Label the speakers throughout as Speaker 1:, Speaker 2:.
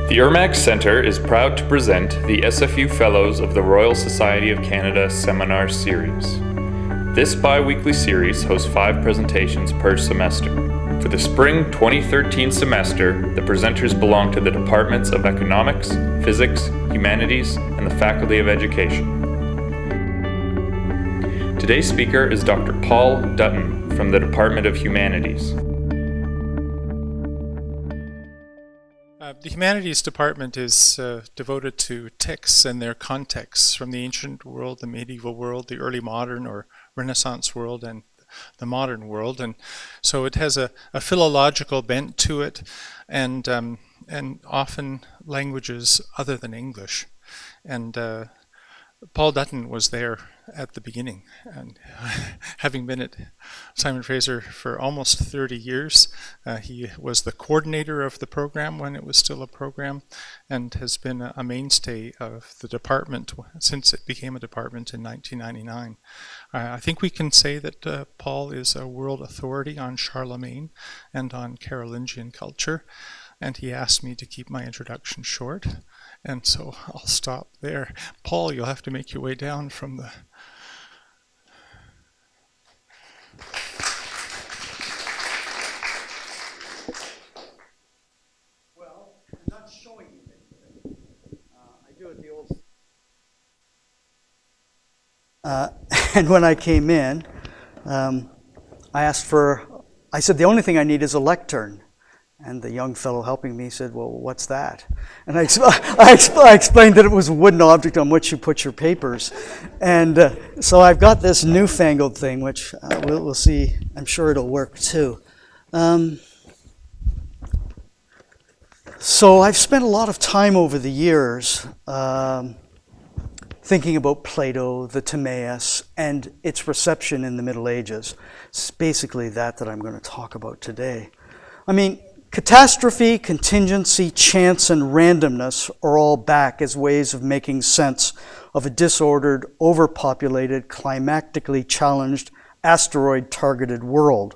Speaker 1: The Ermac Centre is proud to present the SFU Fellows of the Royal Society of Canada Seminar Series. This bi-weekly series hosts 5 presentations per semester. For the spring 2013 semester, the presenters belong to the Departments of Economics, Physics, Humanities, and the Faculty of Education. Today's speaker is Dr. Paul Dutton from the Department of Humanities.
Speaker 2: The Humanities Department is devoted to texts and their contexts from the ancient world, the medieval world, the early modern or Renaissance world, and the modern world. And so it has a philological bent to it, and often languages other than English. And Paul Dutton was there at the beginning, and having been at Simon Fraser for almost 30 years, he was the coordinator of the program when it was still a program, and has been a mainstay of the department since it became a department in 1999. I think we can say that Paul is a world authority on Charlemagne and on Carolingian culture, and he asked me to keep my introduction short, and so I'll stop there. Paul, you'll have to make your way down from the...
Speaker 3: Well, I'm not showing you anything. I do it the old... and when I came in, I said, the only thing I need is a lectern. And the young fellow helping me said, well, what's that? And I explained that it was a wooden object on which you put your papers. And so I've got this newfangled thing, which we'll see. I'm sure it'll work too. So I've spent a lot of time over the years thinking about Plato, the Timaeus, and its reception in the Middle Ages. It's basically that I'm going to talk about today. I mean, catastrophe, contingency, chance, and randomness are all back as ways of making sense of a disordered, overpopulated, climactically challenged, asteroid-targeted world.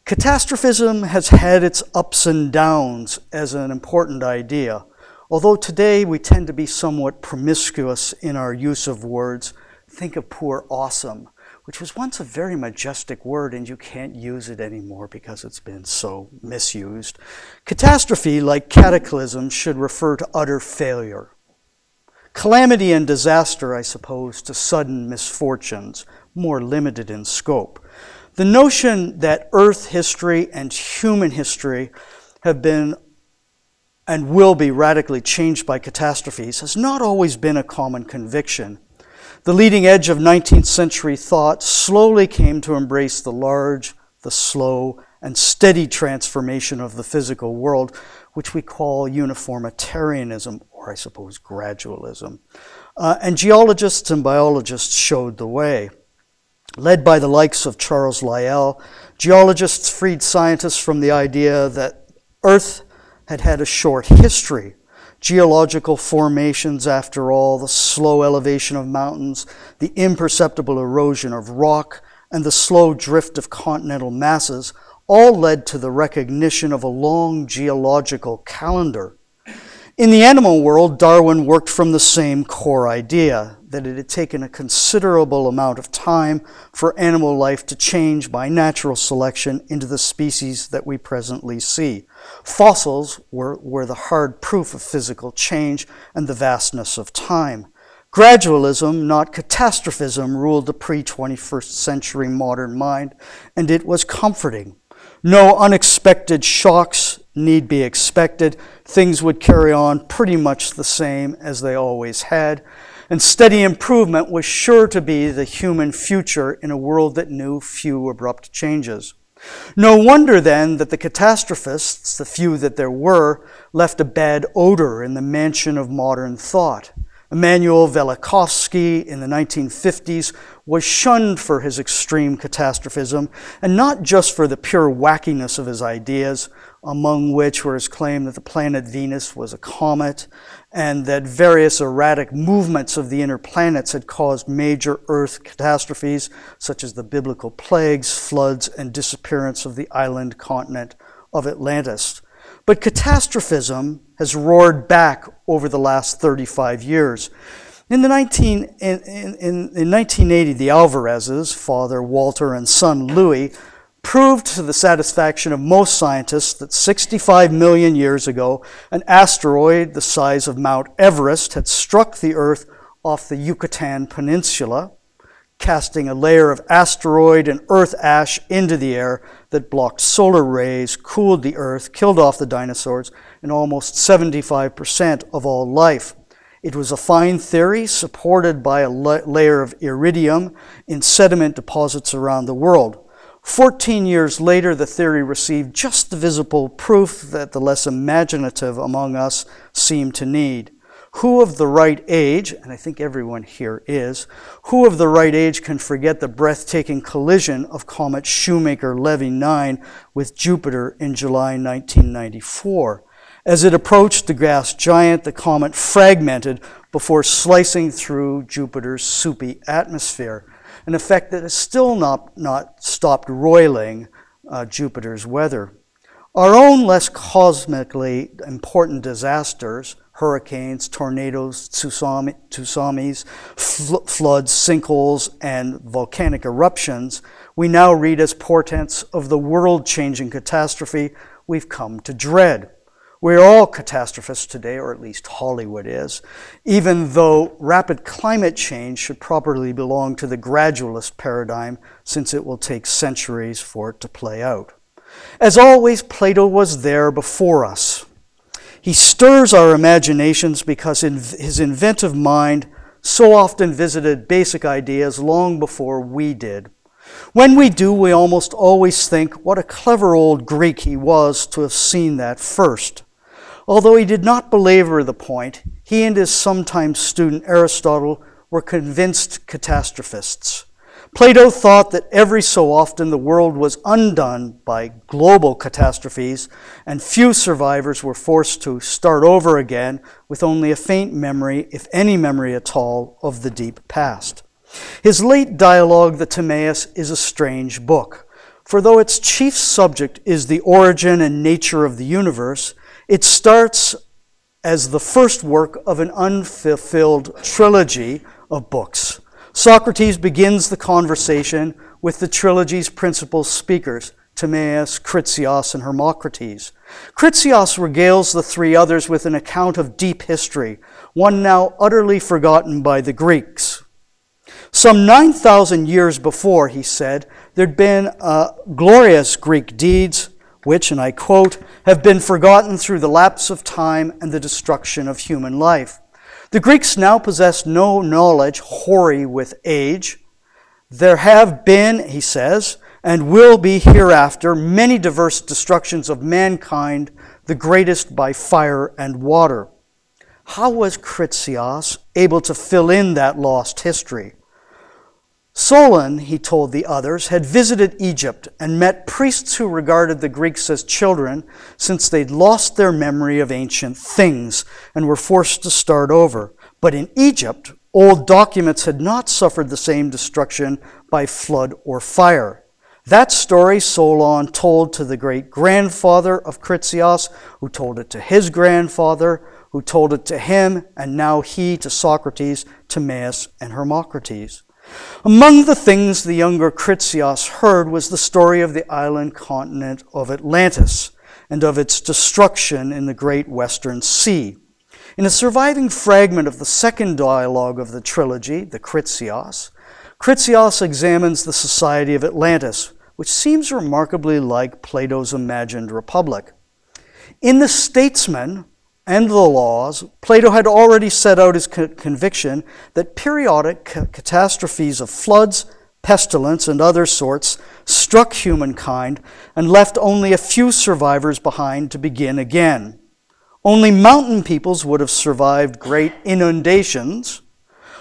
Speaker 3: Catastrophism has had its ups and downs as an important idea, although today we tend to be somewhat promiscuous in our use of words. Think of poor awesome, which was once a very majestic word, and you can't use it anymore because it's been so misused. Catastrophe, like cataclysm, should refer to utter failure. Calamity and disaster, I suppose, to sudden misfortunes, more limited in scope. The notion that Earth history and human history have been and will be radically changed by catastrophes has not always been a common conviction. The leading edge of 19th century thought slowly came to embrace the large, the slow, and steady transformation of the physical world, which we call uniformitarianism, or I suppose gradualism. And geologists and biologists showed the way. Led by the likes of Charles Lyell, geologists freed scientists from the idea that Earth had had a short history. Geological formations, after all, the slow elevation of mountains, the imperceptible erosion of rock, and the slow drift of continental masses all led to the recognition of a long geological calendar. In the animal world, Darwin worked from the same core idea, that it had taken a considerable amount of time for animal life to change by natural selection into the species that we presently see. Fossils were the hard proof of physical change and the vastness of time. Gradualism, not catastrophism, ruled the pre-21st century modern mind, and it was comforting. No unexpected shocks need be expected. Things would carry on pretty much the same as they always had, and steady improvement was sure to be the human future in a world that knew few abrupt changes. No wonder then that the catastrophists, the few that there were, left a bad odor in the mansion of modern thought. Immanuel Velikovsky in the 1950s was shunned for his extreme catastrophism, and not just for the pure wackiness of his ideas, among which were his claim that the planet Venus was a comet, and that various erratic movements of the inner planets had caused major Earth catastrophes, such as the biblical plagues, floods, and disappearance of the island continent of Atlantis. But catastrophism has roared back over the last 35 years. In 1980, the Alvarezes, father Walter and son Louis, proved to the satisfaction of most scientists that 65 million years ago, an asteroid the size of Mount Everest had struck the Earth off the Yucatan Peninsula, casting a layer of asteroid and Earth ash into the air that blocked solar rays, cooled the Earth, killed off the dinosaurs, and almost 75% of all life. It was a fine theory supported by a layer of iridium in sediment deposits around the world. 14 years later, the theory received just the visible proof that the less imaginative among us seem to need. Who of the right age, and I think everyone here is, who of the right age can forget the breathtaking collision of comet Shoemaker-Levy 9 with Jupiter in July 1994? As it approached the gas giant, the comet fragmented before slicing through Jupiter's soupy atmosphere, an effect that has still not stopped roiling Jupiter's weather. Our own less cosmically important disasters, hurricanes, tornadoes, tsunamis, floods, sinkholes, and volcanic eruptions, we now read as portents of the world-changing catastrophe we've come to dread. We're all catastrophists today, or at least Hollywood is, even though rapid climate change should properly belong to the gradualist paradigm, since it will take centuries for it to play out. As always, Plato was there before us. He stirs our imaginations because his inventive mind so often visited basic ideas long before we did. When we do, we almost always think what a clever old Greek he was to have seen that first. Although he did not belabor the point, he and his sometime student Aristotle were convinced catastrophists. Plato thought that every so often the world was undone by global catastrophes, and few survivors were forced to start over again with only a faint memory, if any memory at all, of the deep past. His late dialogue, the Timaeus, is a strange book, for though its chief subject is the origin and nature of the universe, it starts as the first work of an unfulfilled trilogy of books. Socrates begins the conversation with the trilogy's principal speakers, Timaeus, Critias, and Hermocrates. Critias regales the three others with an account of deep history, one now utterly forgotten by the Greeks. Some 9,000 years before, he said, there'd been glorious Greek deeds, which, and I quote, have been forgotten through the lapse of time and the destruction of human life. The Greeks now possess no knowledge hoary with age. There have been, he says, and will be hereafter many diverse destructions of mankind, the greatest by fire and water. How was Critias able to fill in that lost history? Solon, he told the others, had visited Egypt and met priests who regarded the Greeks as children since they'd lost their memory of ancient things and were forced to start over. But in Egypt, old documents had not suffered the same destruction by flood or fire. That story Solon told to the great-grandfather of Critias, who told it to his grandfather, who told it to him, and now he to Socrates, Timaeus, and Hermocrates. Among the things the younger Critias heard was the story of the island continent of Atlantis and of its destruction in the great Western Sea. In a surviving fragment of the second dialogue of the trilogy, the Critias, Critias examines the Society of Atlantis, which seems remarkably like Plato's imagined republic. In the Statesman and the Laws, Plato had already set out his conviction that periodic catastrophes of floods, pestilence, and other sorts struck humankind and left only a few survivors behind to begin again. Only mountain peoples would have survived great inundations.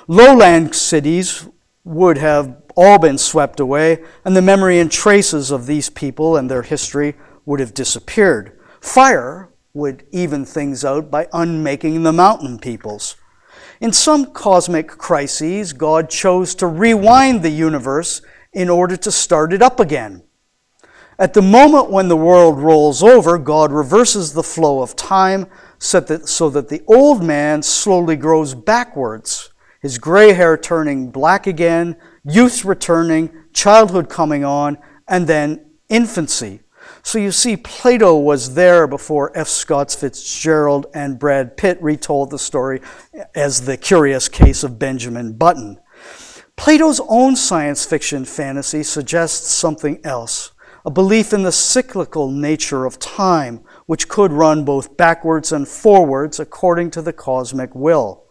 Speaker 3: Lowland cities would have all been swept away, and the memory and traces of these people and their history would have disappeared. Fire would even things out by unmaking the mountain peoples. In some cosmic crises, God chose to rewind the universe in order to start it up again. At the moment when the world rolls over, God reverses the flow of time so that the old man slowly grows backwards, his gray hair turning black again, youth returning, childhood coming on, and then infancy. So you see, Plato was there before F. Scott Fitzgerald and Brad Pitt retold the story as the curious case of Benjamin Button. Plato's own science fiction fantasy suggests something else, a belief in the cyclical nature of time, which could run both backwards and forwards according to the cosmic will.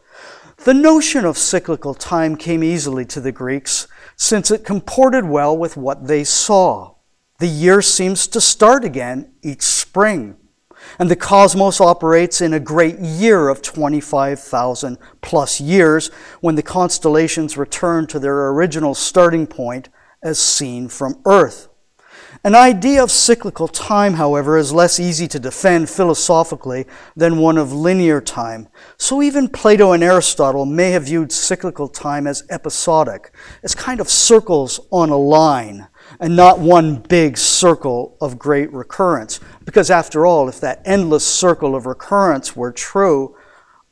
Speaker 3: The notion of cyclical time came easily to the Greeks, since it comported well with what they saw. The year seems to start again each spring, and the cosmos operates in a great year of 25,000 plus years when the constellations return to their original starting point as seen from Earth. An idea of cyclical time, however, is less easy to defend philosophically than one of linear time. So even Plato and Aristotle may have viewed cyclical time as episodic, as kind of circles on a line, and not one big circle of great recurrence. Because after all, if that endless circle of recurrence were true,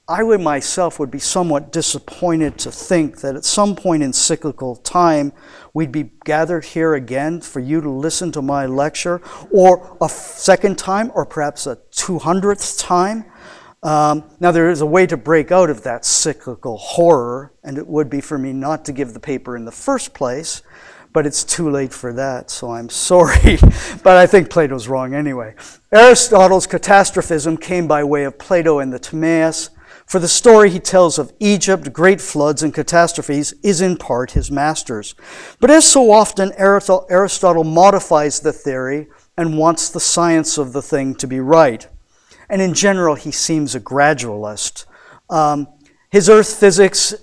Speaker 3: I myself would be somewhat disappointed to think that at some point in cyclical time, we'd be gathered here again for you to listen to my lecture, or a second time, or perhaps a 200th time. Now, there is a way to break out of that cyclical horror, and it would be for me not to give the paper in the first place, but it's too late for that, so I'm sorry. But I think Plato's wrong anyway. Aristotle's Catastrophism came by way of Plato and the Timaeus. For the story he tells of Egypt, great floods, and catastrophes is in part his master's. But as so often, Aristotle modifies the theory and wants the science of the thing to be right. And in general, he seems a gradualist. His earth physics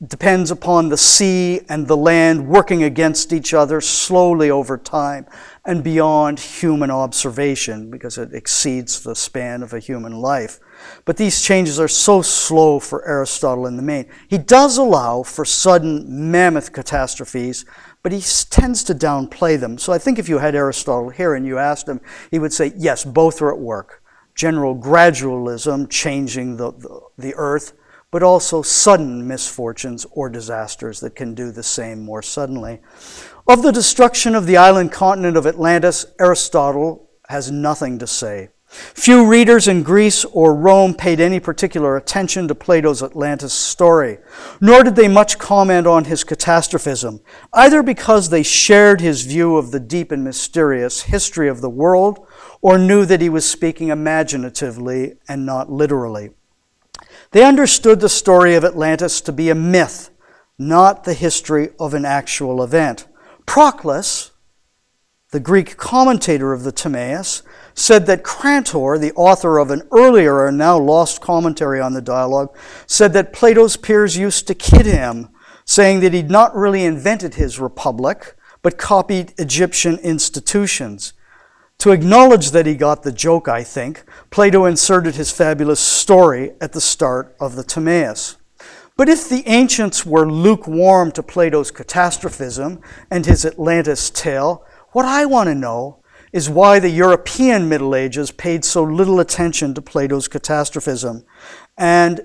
Speaker 3: depends upon the sea and the land working against each other slowly over time and beyond human observation, because it exceeds the span of a human life. But these changes are so slow for Aristotle in the main. He does allow for sudden mammoth catastrophes, but he tends to downplay them. So I think if you had Aristotle here and you asked him, he would say, yes, both are at work. General gradualism changing the earth, but also sudden misfortunes or disasters that can do the same more suddenly. Of the destruction of the island continent of Atlantis, Aristotle has nothing to say. Few readers in Greece or Rome paid any particular attention to Plato's Atlantis story, nor did they much comment on his catastrophism, either because they shared his view of the deep and mysterious history of the world, or knew that he was speaking imaginatively and not literally. They understood the story of Atlantis to be a myth, not the history of an actual event. Proclus, the Greek commentator of the Timaeus, said that Crantor, the author of an earlier and now lost commentary on the dialogue, said that Plato's peers used to kid him, saying that he'd not really invented his republic, but copied Egyptian institutions. To acknowledge that he got the joke, I think, Plato inserted his fabulous story at the start of the Timaeus. But if the ancients were lukewarm to Plato's Catastrophism and his Atlantis tale, what I want to know is why the European Middle Ages paid so little attention to Plato's Catastrophism. And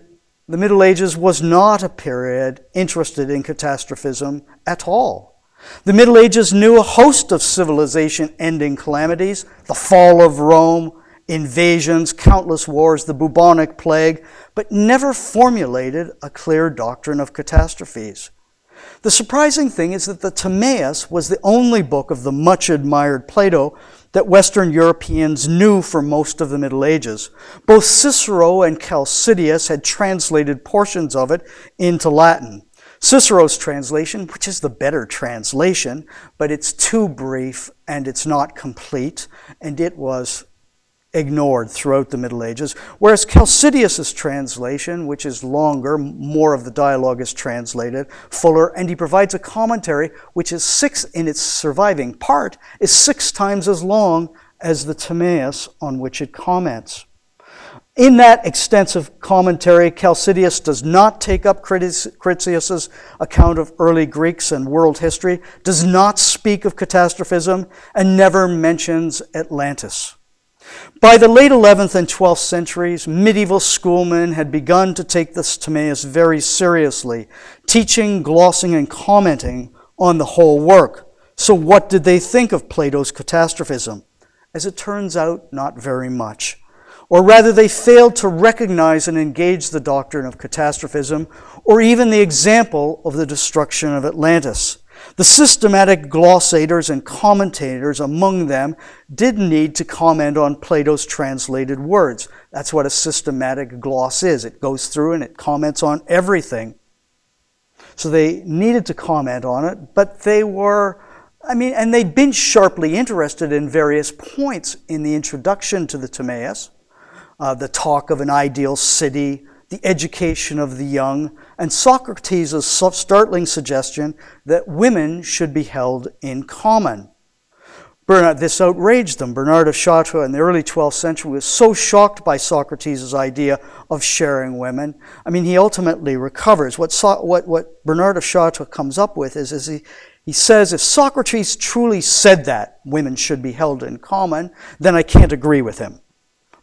Speaker 3: the Middle Ages was not a period interested in catastrophism at all. The Middle Ages knew a host of civilization-ending calamities, the fall of Rome, invasions, countless wars, the bubonic plague, but never formulated a clear doctrine of catastrophes. The surprising thing is that the Timaeus was the only book of the much-admired Plato that Western Europeans knew for most of the Middle Ages. Both Cicero and Chalcidius had translated portions of it into Latin. Cicero's translation, which is the better translation, but it's too brief and it's not complete, and it was ignored throughout the Middle Ages, whereas Chalcidius's translation, which is longer, more of the dialogue is translated, fuller, and he provides a commentary which is in its surviving part, is 6 times as long as the Timaeus on which it comments. In that extensive commentary, Chalcidius does not take up Critias's account of early Greeks and world history, does not speak of catastrophism, and never mentions Atlantis. By the late 11th and 12th centuries, medieval schoolmen had begun to take the Timaeus very seriously, teaching, glossing, and commenting on the whole work. So what did they think of Plato's catastrophism? As it turns out, not very much. Or rather, they failed to recognize and engage the doctrine of catastrophism, or even the example of the destruction of Atlantis. The systematic glossators and commentators among them did need to comment on Plato's translated words. That's what a systematic gloss is. It goes through and it comments on everything. So they needed to comment on it, but they were, and they'd been sharply interested in various points in the introduction to the Timaeus. The talk of an ideal city, the education of the young, and Socrates' startling suggestion that women should be held in common. This outraged them. Bernard of Chartres in the early 12th century was so shocked by Socrates' idea of sharing women. He ultimately recovers. What Bernard of Chartres comes up with is he says, if Socrates truly said that women should be held in common, then I can't agree with him.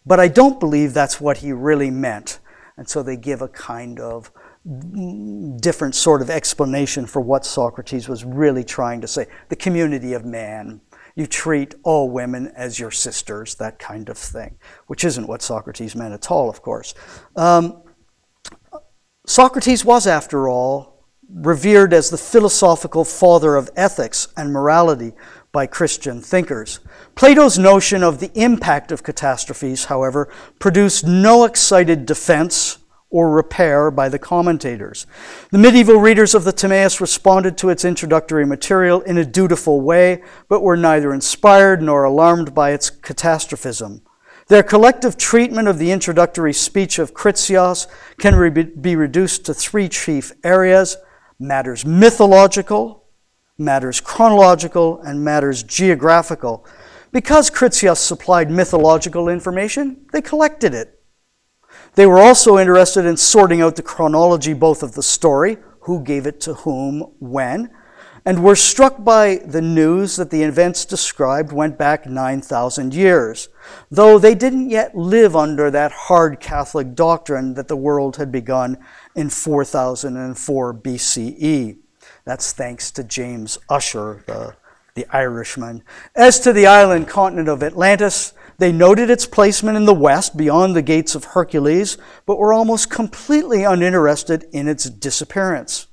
Speaker 3: But I don't believe that's what he really meant. And so they give a kind of different sort of explanation for what Socrates was really trying to say. The community of man. You treat all women as your sisters, that kind of thing, which isn't what Socrates meant at all, of course. Socrates was, after all, revered as the philosophical father of ethics and morality by Christian thinkers. Plato's notion of the impact of catastrophes, however, produced no excited defense or repair by the commentators. The medieval readers of the Timaeus responded to its introductory material in a dutiful way, but were neither inspired nor alarmed by its catastrophism. Their collective treatment of the introductory speech of Critias can be reduced to three chief areas: matters mythological, matters chronological, and matters geographical. Because Critias supplied mythological information, they collected it. They were also interested in sorting out the chronology both of the story, who gave it to whom, when, and were struck by the news that the events described went back 9,000 years, though they didn't yet live under that hard Catholic doctrine that the world had begun in 4004 BCE. That's thanks to James Ussher, the Irishman. As to the island continent of Atlantis, they noted its placement in the west beyond the gates of Hercules, but were almost completely uninterested in its disappearance.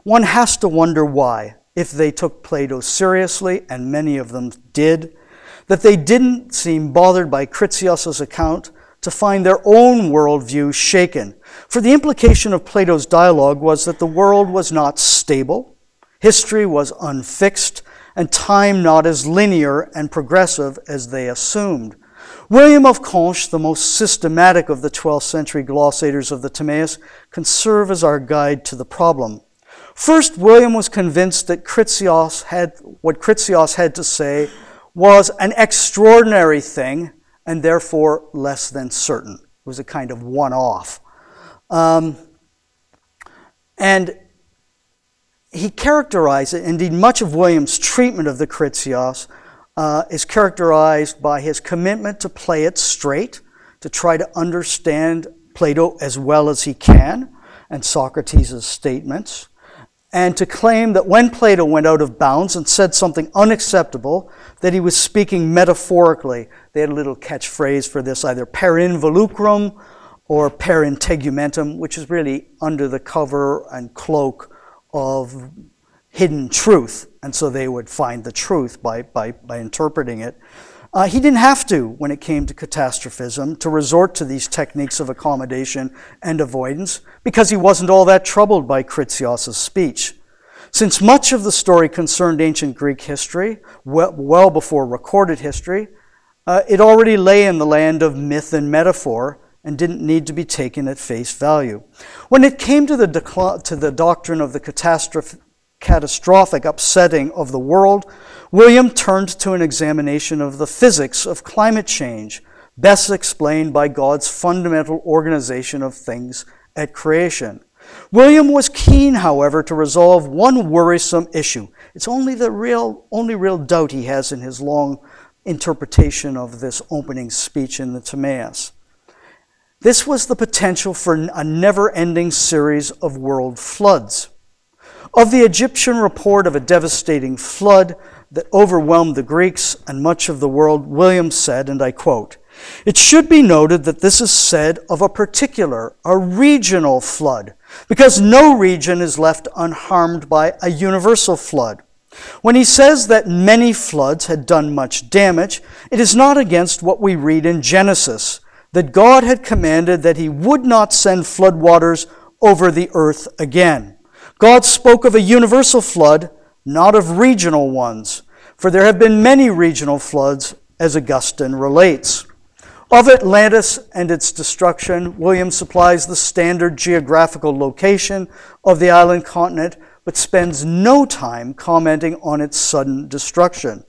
Speaker 3: One has to wonder why, if they took Plato seriously, and many of them did, that they didn't seem bothered by Critias's account to find their own worldview shaken. For the implication of Plato's dialogue was that the world was not stable, history was unfixed, and time not as linear and progressive as they assumed. William of Conches, the most systematic of the 12th century glossators of the Timaeus, can serve as our guide to the problem. First, William was convinced that what Critias had to say was an extraordinary thing and therefore less than certain. It was a kind of one-off. And he characterized it, indeed much of William's treatment of the Critias is characterized by his commitment to play it straight, to try to understand Plato as well as he can, and Socrates' statements, and to claim that when Plato went out of bounds and said something unacceptable, that he was speaking metaphorically. They had a little catchphrase for this, either per involucrum or per integumentum, which is really under the cover and cloak of hidden truth, and so they would find the truth by interpreting it. He didn't have to, when it came to catastrophism, to resort to these techniques of accommodation and avoidance, because he wasn't all that troubled by Critias' speech. Since much of the story concerned ancient Greek history, well before recorded history, it already lay in the land of myth and metaphor, and didn't need to be taken at face value. When it came to the doctrine of the catastrophic upsetting of the world, William turned to an examination of the physics of climate change, best explained by God's fundamental organization of things at creation. William was keen, however, to resolve one worrisome issue. It's only real doubt he has in his long interpretation of this opening speech in the Timaeus. This was the potential for a never-ending series of world floods. Of the Egyptian report of a devastating flood that overwhelmed the Greeks and much of the world, William said, and I quote, "It should be noted that this is said of a regional flood, because no region is left unharmed by a universal flood. When he says that many floods had done much damage, it is not against what we read in Genesis, that God had commanded that he would not send floodwaters over the earth again. God spoke of a universal flood, not of regional ones, for there have been many regional floods, as Augustine relates. Of Atlantis and its destruction, William supplies the standard geographical location of the island continent, but spends no time commenting on its sudden destruction.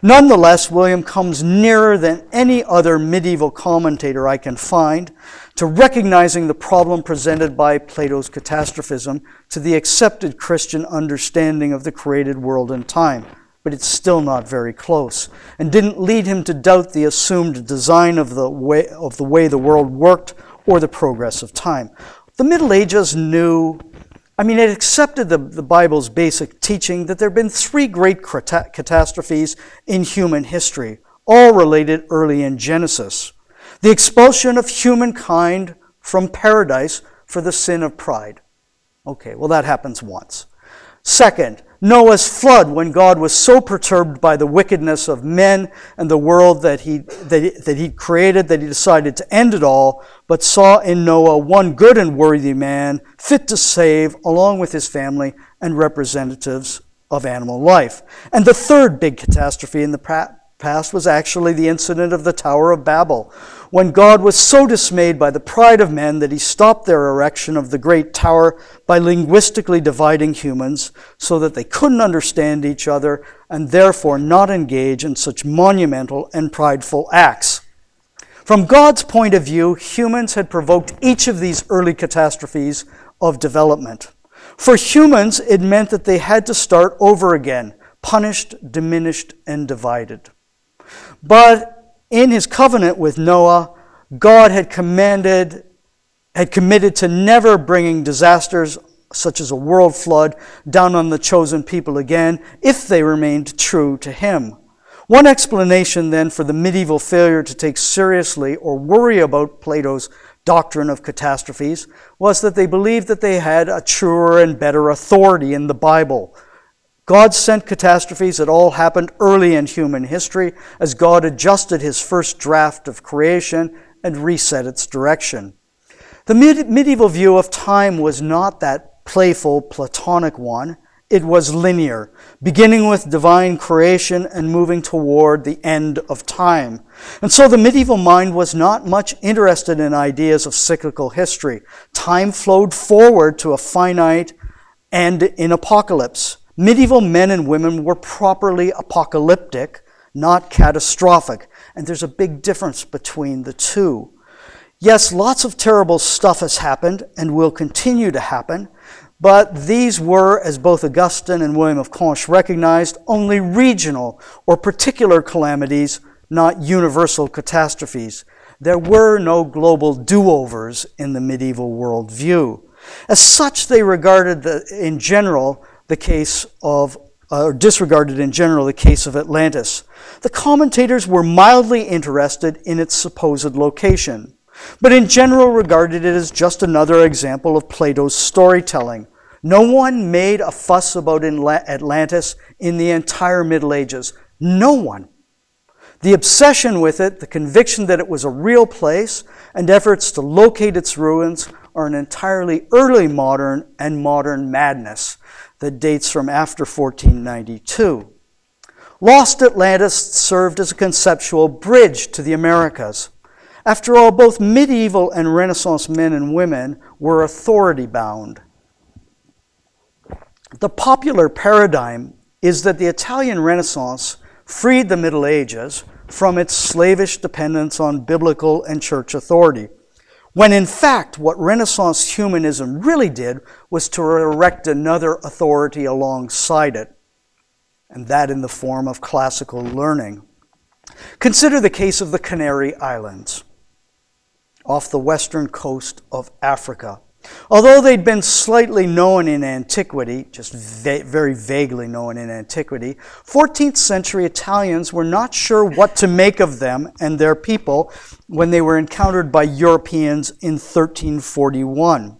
Speaker 3: Nonetheless, William comes nearer than any other medieval commentator I can find to recognizing the problem presented by Plato's Catastrophism to the accepted Christian understanding of the created world and time. But it's still not very close, and didn't lead him to doubt the assumed design of the way the world worked or the progress of time. The Middle Ages it accepted the Bible's basic teaching that there have been three great catastrophes in human history, all related early in Genesis. The expulsion of humankind from paradise for the sin of pride. Okay, well that happens once. Second, Noah's flood, when God was so perturbed by the wickedness of men and the world that he created that he decided to end it all, but saw in Noah one good and worthy man, fit to save, along with his family and representatives of animal life. And the third big catastrophe in the past was actually the incident of the Tower of Babel, when God was so dismayed by the pride of men that he stopped their erection of the great tower by linguistically dividing humans so that they couldn't understand each other and therefore not engage in such monumental and prideful acts. From God's point of view, humans had provoked each of these early catastrophes of development. For humans, it meant that they had to start over again, punished, diminished, and divided. But in his covenant with Noah, God had committed to never bringing disasters such as a world flood down on the chosen people again if they remained true to him. One explanation then for the medieval failure to take seriously or worry about Plato's doctrine of catastrophes was that they believed that they had a truer and better authority in the Bible. God sent catastrophes that all happened early in human history as God adjusted his first draft of creation and reset its direction. The medieval view of time was not that playful, Platonic one. It was linear, beginning with divine creation and moving toward the end of time. And so the medieval mind was not much interested in ideas of cyclical history. Time flowed forward to a finite end in apocalypse. Medieval men and women were properly apocalyptic, not catastrophic. And there's a big difference between the two. Yes, lots of terrible stuff has happened and will continue to happen, but these were, as both Augustine and William of Conches recognized, only regional or particular calamities, not universal catastrophes. There were no global do-overs in the medieval worldview. As such, they regarded disregarded in general the case of Atlantis. The commentators were mildly interested in its supposed location, but in general regarded it as just another example of Plato's storytelling. No one made a fuss about Atlantis in the entire Middle Ages. No one. The obsession with it, the conviction that it was a real place, and efforts to locate its ruins are an entirely early modern and modern madness that dates from after 1492. Lost Atlantis served as a conceptual bridge to the Americas. After all, both medieval and Renaissance men and women were authority-bound. The popular paradigm is that the Italian Renaissance freed the Middle Ages, from its slavish dependence on biblical and church authority, when in fact what Renaissance humanism really did was to erect another authority alongside it, and that in the form of classical learning. Consider the case of the Canary Islands off the western coast of Africa. Although they'd been slightly known in antiquity, just very vaguely known in antiquity, 14th century Italians were not sure what to make of them and their people when they were encountered by Europeans in 1341.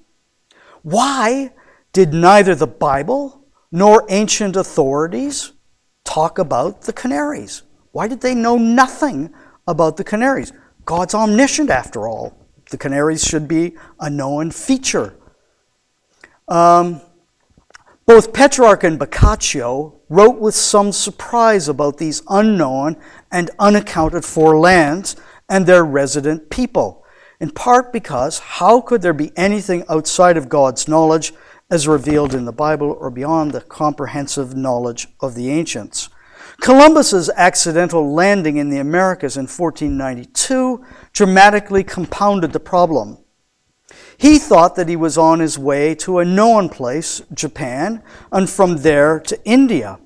Speaker 3: Why did neither the Bible nor ancient authorities talk about the Canaries? Why did they know nothing about the Canaries? God's omniscient, after all. The Canaries should be a known feature. Both Petrarch and Boccaccio wrote with some surprise about these unknown and unaccounted for lands and their resident people, in part because how could there be anything outside of God's knowledge as revealed in the Bible or beyond the comprehensive knowledge of the ancients? Columbus's accidental landing in the Americas in 1492 dramatically compounded the problem. He thought that he was on his way to a known place, Japan, and from there to India,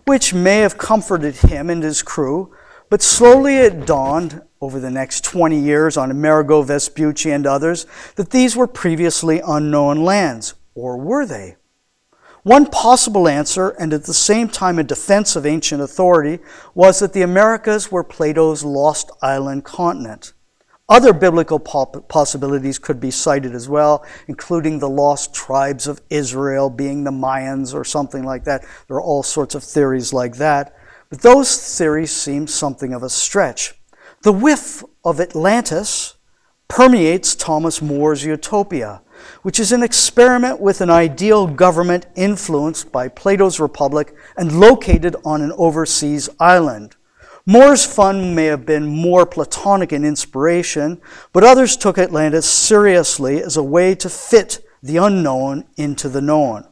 Speaker 3: which may have comforted him and his crew, but slowly it dawned over the next 20 years on Amerigo Vespucci and others that these were previously unknown lands, or were they? One possible answer, and at the same time a defense of ancient authority, was that the Americas were Plato's lost island continent. Other biblical possibilities could be cited as well, including the lost tribes of Israel being the Mayans or something like that. There are all sorts of theories like that. But those theories seem something of a stretch. The whiff of Atlantis permeates Thomas More's Utopia, which is an experiment with an ideal government influenced by Plato's Republic and located on an overseas island. More's fund may have been more Platonic in inspiration, but others took Atlantis seriously as a way to fit the unknown into the known.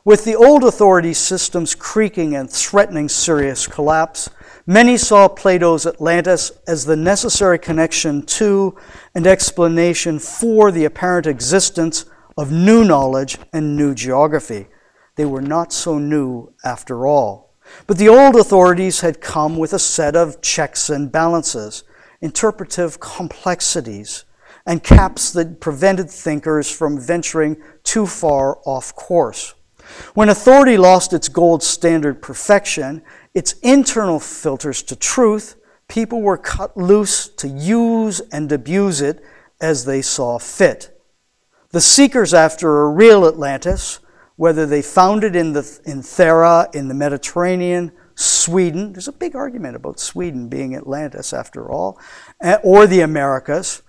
Speaker 3: With the old authority systems creaking and threatening serious collapse, many saw Plato's Atlantis as the necessary connection to and explanation for the apparent existence of new knowledge and new geography. They were not so new after all. But the old authorities had come with a set of checks and balances, interpretive complexities, and caps that prevented thinkers from venturing too far off course. When authority lost its gold standard perfection, its internal filters to truth, people were cut loose to use and abuse it as they saw fit. The seekers after a real Atlantis, whether they found it in Thera, in the Mediterranean, Sweden, there's a big argument about Sweden being Atlantis after all, or the Americas,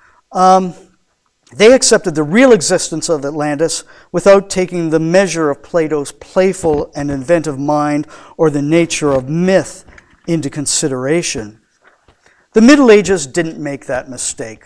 Speaker 3: they accepted the real existence of Atlantis without taking the measure of Plato's playful and inventive mind or the nature of myth into consideration. The Middle Ages didn't make that mistake,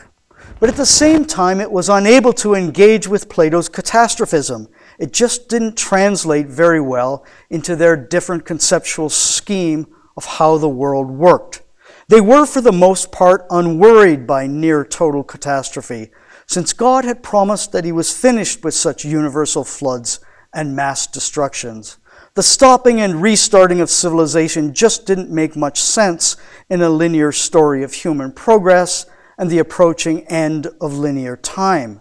Speaker 3: but at the same time it was unable to engage with Plato's catastrophism. It just didn't translate very well into their different conceptual scheme of how the world worked. They were, for the most part, unworried by near total catastrophe, since God had promised that he was finished with such universal floods and mass destructions. The stopping and restarting of civilization just didn't make much sense in a linear story of human progress and the approaching end of linear time.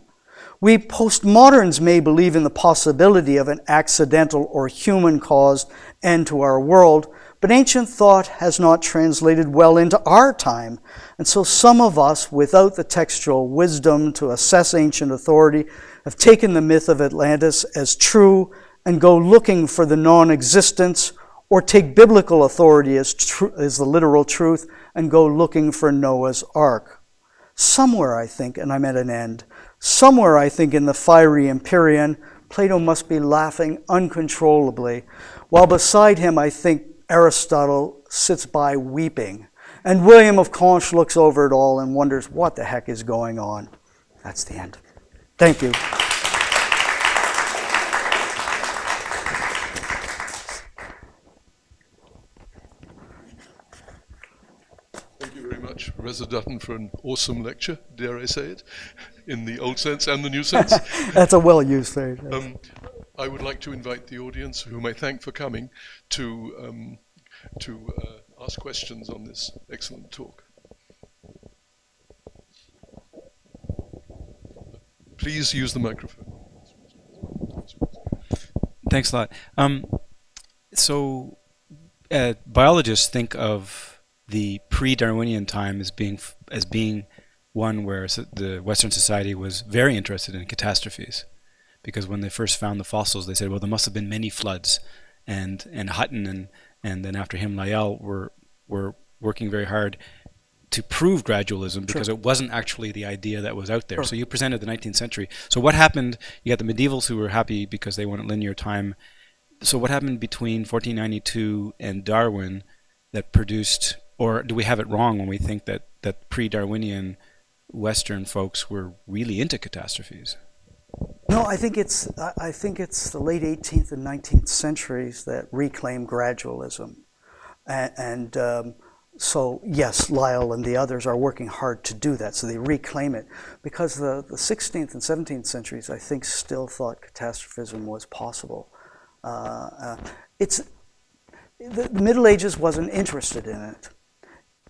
Speaker 3: We postmoderns may believe in the possibility of an accidental or human-caused end to our world, but ancient thought has not translated well into our time, and so some of us, without the textual wisdom to assess ancient authority, have taken the myth of Atlantis as true and go looking for the non-existence, or take biblical authority as the literal truth and go looking for Noah's Ark. Somewhere, I think, and I'm at an end, somewhere, I think, in the fiery Empyrean, Plato must be laughing uncontrollably, while beside him, I think, Aristotle sits by weeping. And William of Conches looks over it all and wonders what the heck is going on. That's the end. Thank you.
Speaker 4: Thank you. Professor Dutton for an awesome lecture, dare I say it, in the old sense and the new sense.
Speaker 3: That's a well-used phrase.
Speaker 4: I would like to invite the audience, whom I thank for coming, to ask questions on this excellent talk. Please use the microphone.
Speaker 5: Thanks a lot. So biologists think of the pre-Darwinian time as being one where the Western society was very interested in catastrophes, because when they first found the fossils, they said, well, there must have been many floods, and Hutton and then after him Lyell were working very hard to prove gradualism, because it wasn't actually the idea that was out there. So you presented the 19th century. So what happened? You got the medievals who were happy because they wanted linear time. So what happened between 1492 and Darwin that produced, or do we have it wrong when we think that pre-Darwinian Western folks were really into catastrophes?
Speaker 3: No, I think it's the late 18th and 19th centuries that reclaim gradualism, and so yes, Lyell and the others are working hard to do that. So they reclaim it, because the 16th and 17th centuries, I think, still thought catastrophism was possible. The Middle Ages wasn't interested in it.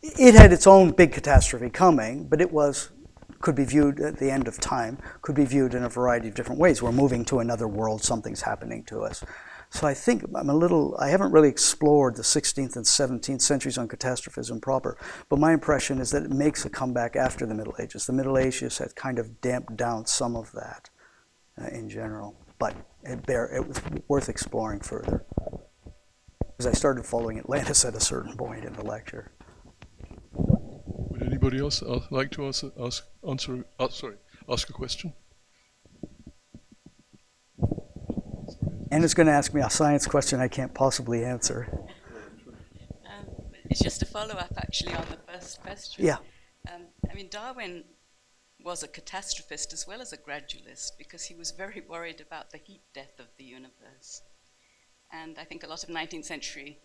Speaker 3: It had its own big catastrophe coming, but it could be viewed at the end of time, could be viewed in a variety of different ways. We're moving to another world, something's happening to us. So I think I haven't really explored the 16th and 17th centuries on catastrophism proper, but my impression is that it makes a comeback after the Middle Ages. The Middle Ages had kind of damped down some of that in general, but it was worth exploring further, because I started following Atlantis at a certain point in the lecture.
Speaker 4: Would anybody else like to ask a question?
Speaker 3: Anna's going to ask me a science question I can't possibly answer.
Speaker 6: It's just a follow-up, actually, on the first question.
Speaker 3: Yeah.
Speaker 6: I mean, Darwin was a catastrophist as well as a gradualist, because he was very worried about the heat death of the universe. And I think a lot of 19th century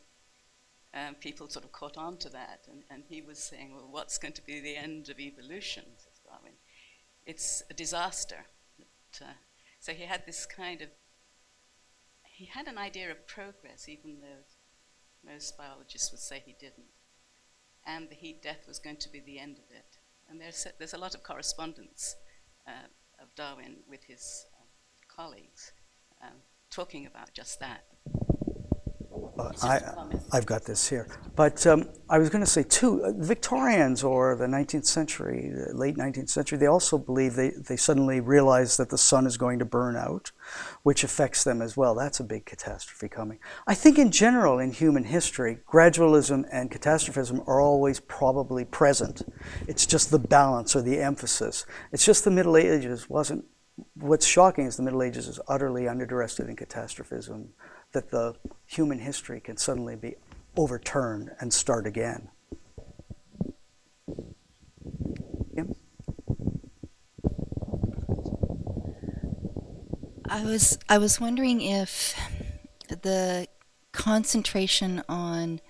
Speaker 6: people sort of caught on to that. And he was saying, well, what's going to be the end of evolution, says Darwin? It's a disaster. So he had this kind of, he had an idea of progress, even though most biologists would say he didn't. And the heat death was going to be the end of it. And there's a lot of correspondence of Darwin with his colleagues talking about just that.
Speaker 3: I've got this here. But I was going to say, too, Victorians or the 19th century, the late 19th century, they also believe they suddenly realize that the sun is going to burn out, which affects them as well. That's a big catastrophe coming. I think in general in human history, gradualism and catastrophism are always probably present. It's just the balance or the emphasis. It's just the Middle Ages wasn't. What's shocking is the Middle Ages is utterly underinterested in catastrophism, that the human history can suddenly be overturned and start again. Yeah.
Speaker 7: I was wondering if the concentration on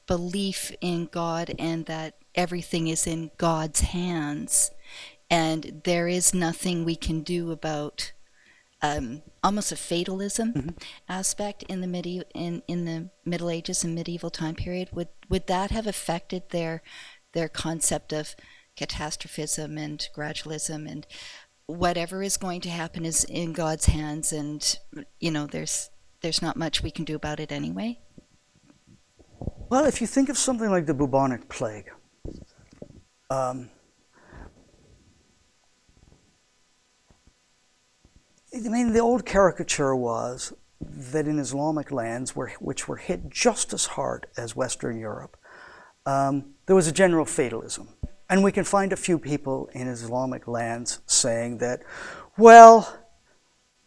Speaker 7: belief in God and that everything is in God's hands, and there is nothing we can do about almost a fatalism aspect in the Middle Ages and medieval time period. Would that have affected their concept of catastrophism and gradualism, and whatever is going to happen is in God's hands, and there's not much we can do about it anyway?
Speaker 3: Well, if you think of something like the bubonic plague, I mean, the old caricature was that in Islamic lands, which were hit just as hard as Western Europe, there was a general fatalism. And we can find a few people in Islamic lands saying that, well,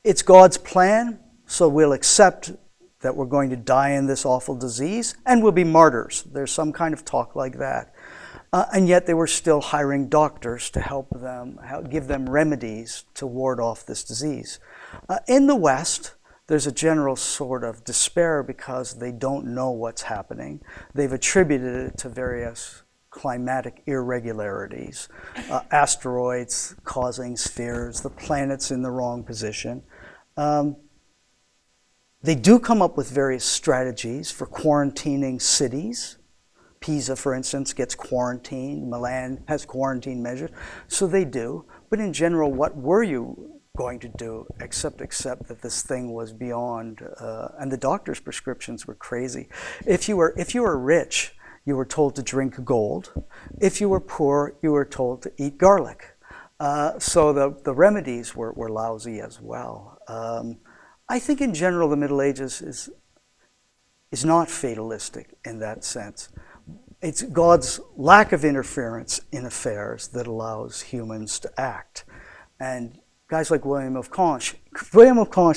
Speaker 3: it's God's plan, so we'll accept that we're going to die in this awful disease, and we'll be martyrs. There's some kind of talk like that. And yet they were still hiring doctors to help them, give them remedies to ward off this disease. In the West, there's a general sort of despair because they don't know what's happening. They've attributed it to various climatic irregularities, asteroids causing spheres, the planets in the wrong position. They do come up with various strategies for quarantining cities. Pisa, for instance, gets quarantined. Milan has quarantine measures. So they do. But in general, what were you going to do except that this thing was beyond, and the doctor's prescriptions were crazy. If you were rich, you were told to drink gold. If you were poor, you were told to eat garlic. So the remedies were lousy as well. I think in general the Middle Ages is not fatalistic in that sense. It's God's lack of interference in affairs that allows humans to act. And guys like William of Conches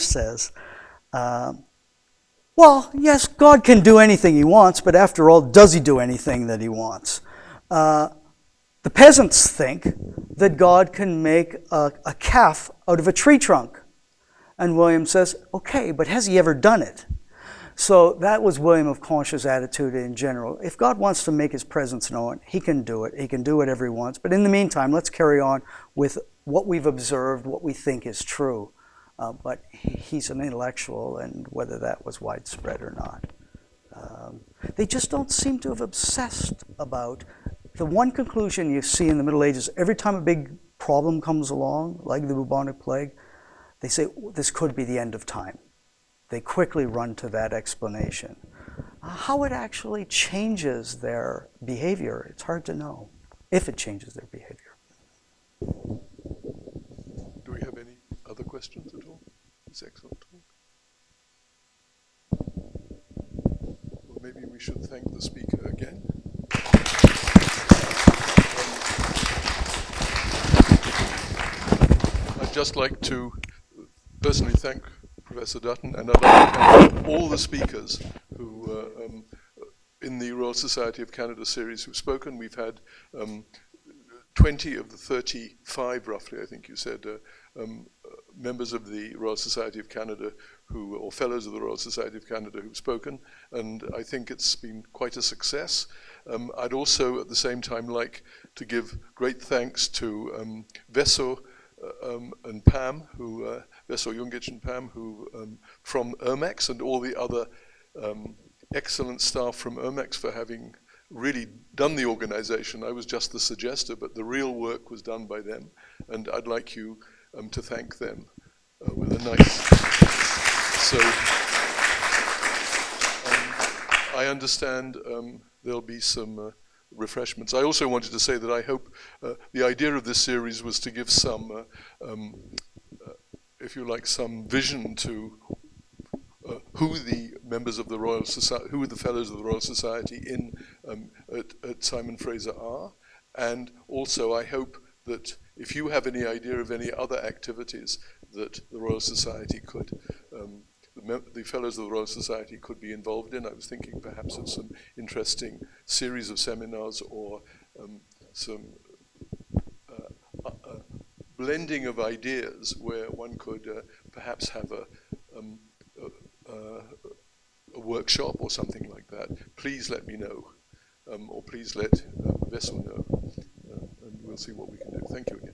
Speaker 3: says, well, yes, God can do anything he wants, but after all, does he do anything that he wants? The peasants think that God can make a calf out of a tree trunk. And William says, okay, but has he ever done it? So that was William of Conches' attitude in general. If God wants to make his presence known, he can do it. He can do whatever he wants. But in the meantime, let's carry on with what we've observed, what we think is true. But he's an intellectual, and whether that was widespread or not. They just don't seem to have obsessed about the one conclusion you see in the Middle Ages. Every time a big problem comes along, like the bubonic plague, they say, this could be the end of time. They quickly run to that explanation. How it actually changes their behavior, it's hard to know, if it changes their behavior.
Speaker 4: Do we have any other questions at all? It's excellent talk. Well, maybe we should thank the speaker again. I'd just like to personally thank Professor Dutton, and I'd like to thank all the speakers who, in the Royal Society of Canada series, who've spoken. We've had 20 of the 35, roughly, I think you said, members of the Royal Society of Canada or fellows of the Royal Society of Canada who've spoken, and I think it's been quite a success. I'd also, at the same time, like to give great thanks to Veso and Pam, Veso Jungic and Pam, who from Ermex, and all the other excellent staff from Ermex for having really done the organization. I was just the suggester, but the real work was done by them, and I'd like you to thank them with a nice. So I understand there'll be some refreshments. I also wanted to say that I hope the idea of this series was to give some, if you like, some vision to who the members of the Royal Society, who the fellows of the Royal Society at Simon Fraser are, and also I hope that if you have any idea of any other activities that the Royal Society could, the fellows of the Royal Society could be involved in. I was thinking perhaps of some interesting series of seminars or some blending of ideas where one could perhaps have a workshop or something like that. Please let me know, or please let Vessel know, and we'll see what we can do. Thank you.